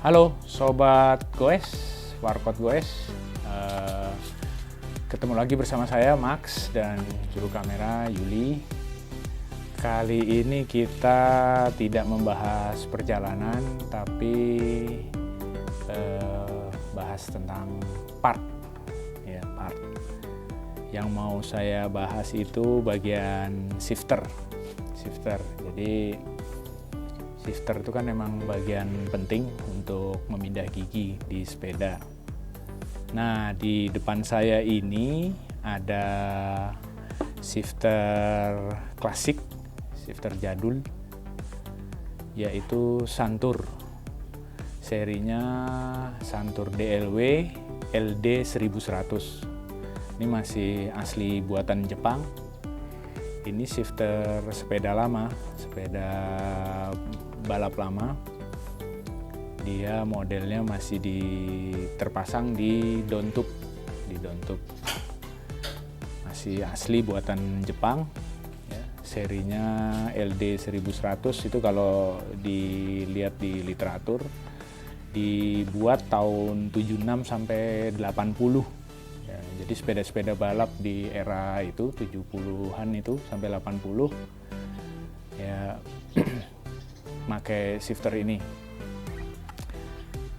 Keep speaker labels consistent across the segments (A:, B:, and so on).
A: Halo Sobat Goes, Warkot Goes. Ketemu lagi bersama saya Max dan juru kamera Yuli. Kali ini kita tidak membahas perjalanan, tapi bahas tentang part. Yang mau saya bahas itu bagian shifter. Jadi shifter itu kan memang bagian penting untuk memindah gigi di sepeda. Nah, di depan saya ini ada shifter klasik, shifter jadul, yaitu Santur. Serinya Santur DLW LD 1100. Ini masih asli buatan Jepang. Ini shifter sepeda lama, sepeda balap lama. Dia modelnya masih terpasang di Dontup, masih asli buatan Jepang. Ya, serinya LD 1100 itu kalau dilihat di literatur dibuat tahun 76 sampai 80. Ya, jadi sepeda-sepeda balap di era itu 70-an itu sampai 80 ya pakai shifter ini.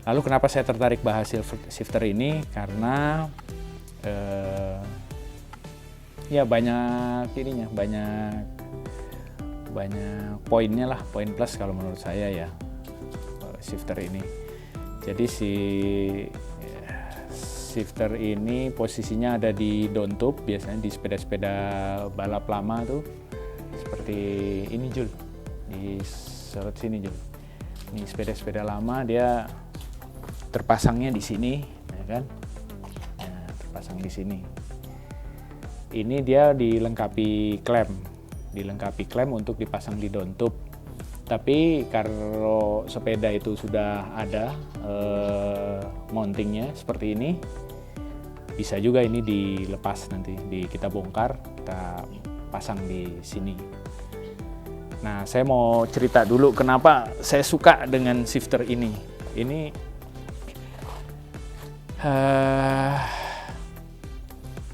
A: Lalu kenapa saya tertarik bahas shifter ini? Karena ya banyak poinnya lah, poin plus kalau menurut saya ya shifter ini. Jadi shifter ini posisinya ada di Dontup, biasanya di sepeda-sepeda balap lama tuh seperti ini Jul, di sorot sini Jul. Ini sepeda-sepeda lama dia terpasangnya di sini, ya kan? Nah, terpasang di sini. Ini dia dilengkapi klem untuk dipasang di Dontup. Tapi kalau sepeda itu sudah ada mountingnya seperti ini, bisa juga ini dilepas nanti, kita bongkar, kita pasang di sini. Nah, saya mau cerita dulu kenapa saya suka dengan shifter ini. Ini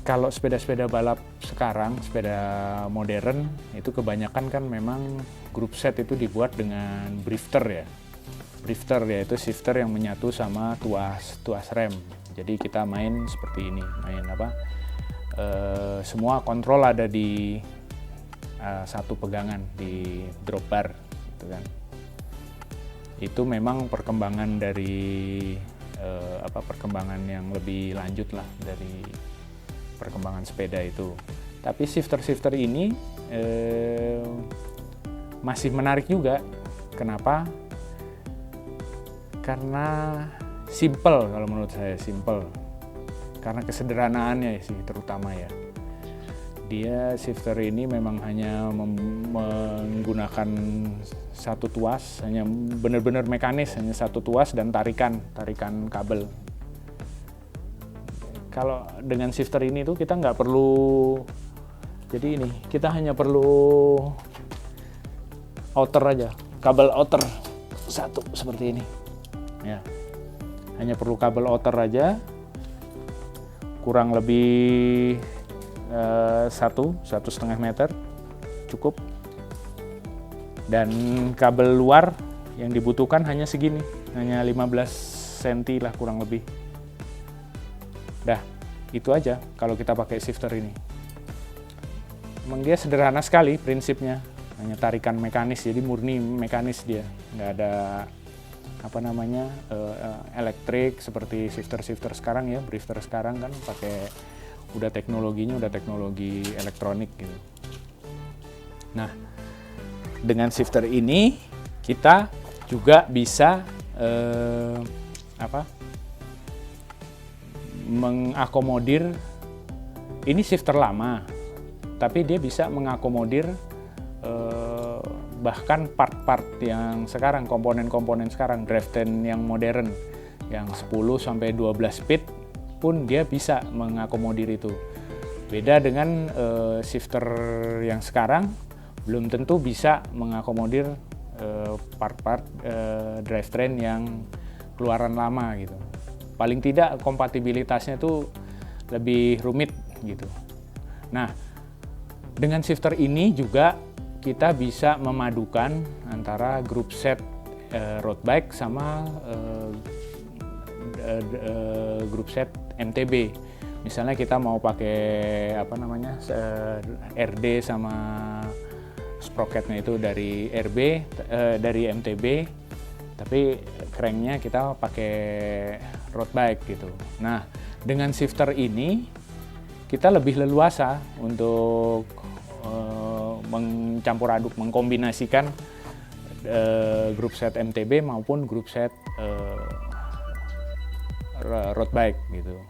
A: kalau sepeda-sepeda balap sekarang, sepeda modern itu kebanyakan kan memang group set itu dibuat dengan drifter ya. Drifter yaitu shifter yang menyatu sama tuas rem. Jadi kita main seperti ini, semua kontrol ada di satu pegangan di drop bar, gitu kan. Itu memang perkembangan dari perkembangan yang lebih lanjut lah dari perkembangan sepeda itu. Tapi shifter ini masih menarik juga. Kenapa? Karena simple, kalau menurut saya simple. Karena kesederhanaannya sih terutama ya. Dia shifter ini memang hanya menggunakan satu tuas, hanya benar-benar mekanis, hanya satu tuas dan tarikan kabel. Kalau dengan shifter ini tuh kita nggak perlu, jadi ini kita hanya perlu outer aja, kabel outer satu seperti ini. Ya, hanya perlu kabel outer aja, kurang lebih 1,5 meter cukup, dan kabel luar yang dibutuhkan hanya segini, hanya 15 cm lah kurang lebih. Dah, itu aja kalau kita pakai shifter ini. Memang dia sederhana sekali prinsipnya, hanya tarikan mekanis, jadi murni mekanis dia, nggak ada elektrik seperti shifter sekarang ya. Drifter sekarang kan pakai teknologi elektronik gitu. Nah, dengan shifter ini kita juga bisa mengakomodir, ini shifter lama, tapi dia bisa mengakomodir bahkan part-part yang sekarang, komponen-komponen sekarang, drivetrain yang modern, yang 10 sampai 12 speed pun dia bisa mengakomodir itu. Beda dengan shifter yang sekarang, belum tentu bisa mengakomodir part-part drivetrain yang keluaran lama gitu. Paling tidak kompatibilitasnya tuh lebih rumit gitu. Nah, dengan shifter ini juga kita bisa memadukan antara group set road bike sama group set MTB. Misalnya kita mau pakai RD sama sprocketnya itu dari dari MTB, tapi cranknya kita pakai road bike gitu. Nah, dengan shifter ini kita lebih leluasa untuk mencampur aduk, mengkombinasikan grup set MTB maupun grup set road bike gitu.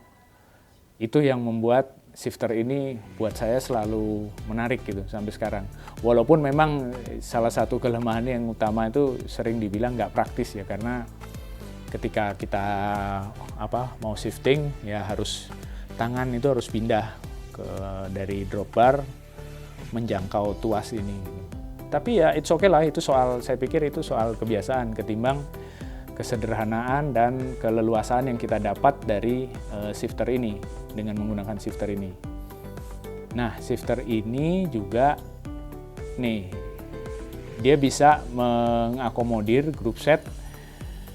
A: Itu yang membuat shifter ini buat saya selalu menarik gitu sampai sekarang. Walaupun memang salah satu kelemahan yang utama itu sering dibilang nggak praktis ya, karena ketika kita mau shifting ya tangan itu harus pindah dari drop bar menjangkau tuas ini. Tapi ya it's okay lah, saya pikir itu soal kebiasaan ketimbang kesederhanaan dan keleluasaan yang kita dapat dari shifter ini dengan menggunakan shifter ini. Nah, shifter ini juga dia bisa mengakomodir group set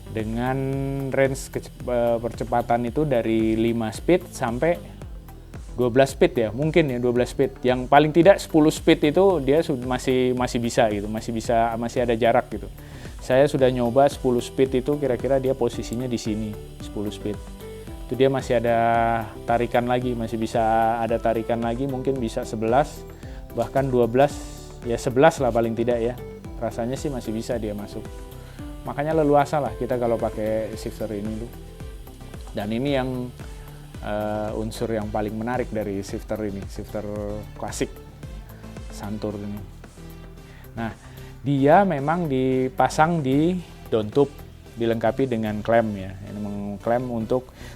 A: dengan range percepatan itu dari 5 speed sampai 12 speed ya, mungkin ya 12 speed. Yang paling tidak 10 speed itu dia masih bisa gitu, masih ada jarak gitu. Saya sudah nyoba 10 speed itu kira-kira dia posisinya di sini, 10 speed. Itu dia masih ada tarikan lagi, masih bisa ada tarikan lagi, mungkin bisa 11, bahkan 12, ya 11 lah paling tidak ya. Rasanya sih masih bisa dia masuk. Makanya leluasa lah kita kalau pakai shifter ini tuh. Dan ini yang unsur yang paling menarik dari shifter ini, shifter klasik Santur ini. Nah, dia memang dipasang di downtube, dilengkapi dengan klem ya. Ini mengklem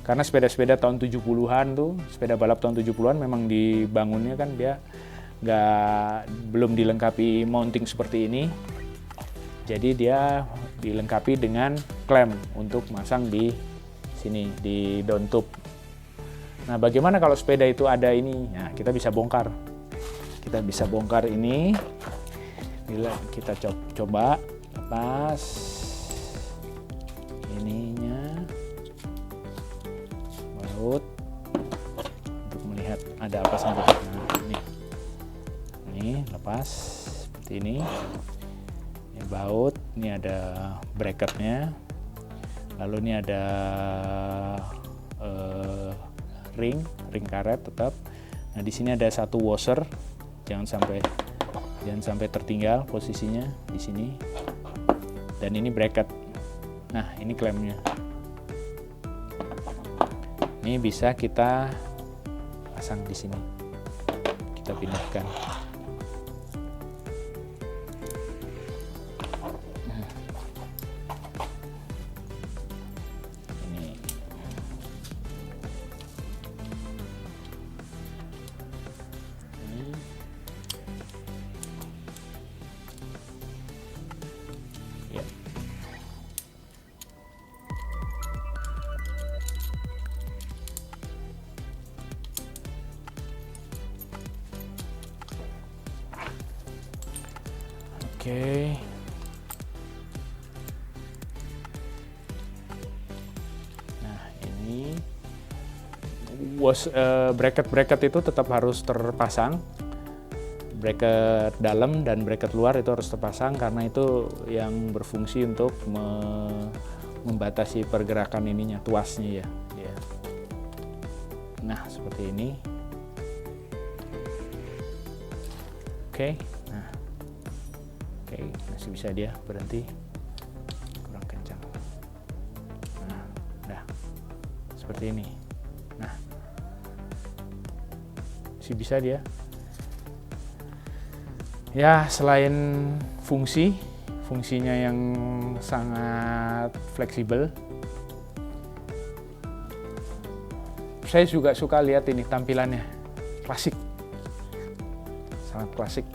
A: karena sepeda-sepeda tahun 70-an tuh, sepeda balap tahun 70-an memang dibangunnya kan dia belum dilengkapi mounting seperti ini. Jadi dia dilengkapi dengan klem untuk masang di sini, di downtube. Nah, bagaimana kalau sepeda itu ada ini? Nah, kita bisa bongkar. Kita bisa bongkar ini. Kita coba lepas ininya, baut, untuk melihat ada apa saja. Nah, ini lepas seperti ini. Ini baut, ini ada bracketnya, lalu ini ada ring karet tetap. Nah, di sini ada satu washer, jangan sampai tertinggal posisinya di sini. Dan ini bracket. Nah, ini klemnya. Ini bisa kita pasang di sini. Kita pindahkan. Oke. Nah, ini bracket itu tetap harus terpasang. Bracket dalam dan bracket luar itu harus terpasang karena itu yang berfungsi untuk membatasi pergerakan ininya, tuasnya ya. Nah, seperti ini. Oke. Oke, masih bisa dia berhenti, kurang kencang. Nah, udah seperti ini. Nah, masih bisa dia. Ya, selain fungsinya yang sangat fleksibel, saya juga suka lihat ini tampilannya, klasik, sangat klasik.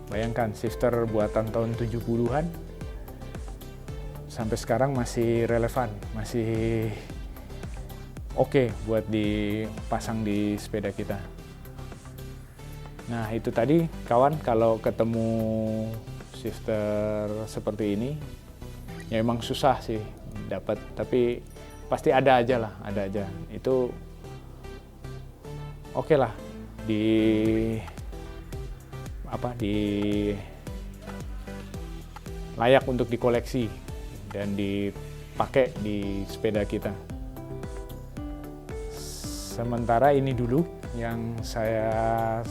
A: Bayangkan shifter buatan tahun 70-an sampai sekarang masih relevan, masih oke buat dipasang di sepeda kita. Nah itu tadi kawan, kalau ketemu shifter seperti ini ya emang susah sih dapat, tapi pasti ada aja lah, ada aja. Itu oke lah layak untuk dikoleksi dan dipakai di sepeda kita. Sementara ini dulu yang saya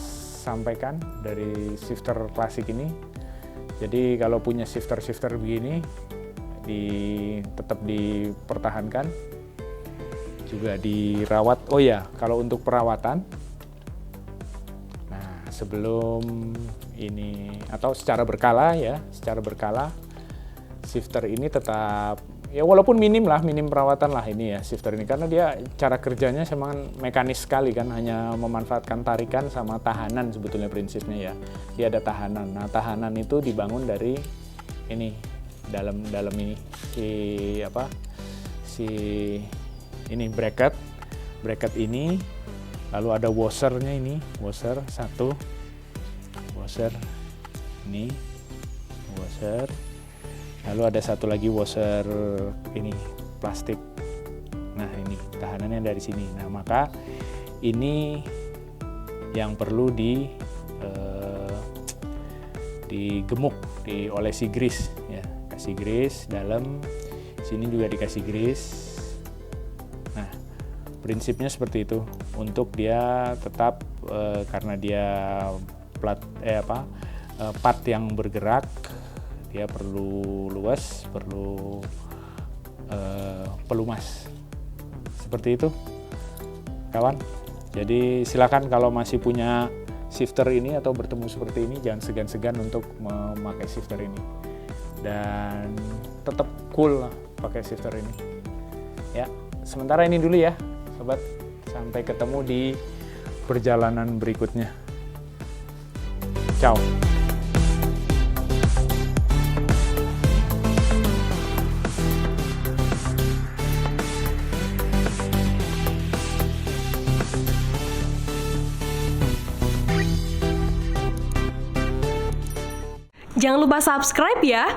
A: sampaikan dari shifter klasik ini. Jadi kalau punya shifter begini tetap dipertahankan, juga dirawat. Oh ya, kalau untuk perawatan, nah sebelum ini atau secara berkala shifter ini tetap ya walaupun minim perawatan lah ini ya shifter ini, karena dia cara kerjanya memang mekanis sekali kan, hanya memanfaatkan tarikan sama tahanan sebetulnya prinsipnya ya. Dia ada tahanan. Nah, tahanan itu dibangun dari ini dalam ini ini bracket ini, lalu ada washernya, ini washer satu, washer ini washer, lalu ada satu lagi washer ini plastik. Nah ini tahanannya dari sini. Nah maka ini yang perlu digemuk, diolesi grease ya, kasih grease dalam sini juga dikasih grease. Nah prinsipnya seperti itu, untuk dia tetap karena dia part yang bergerak, dia perlu luas, perlu pelumas seperti itu kawan. Jadi silakan kalau masih punya shifter ini atau bertemu seperti ini, jangan segan-segan untuk memakai shifter ini, dan tetap cool lah pakai shifter ini ya. Sementara ini dulu ya sobat, sampai ketemu di perjalanan berikutnya. Ciao.
B: Jangan lupa subscribe ya.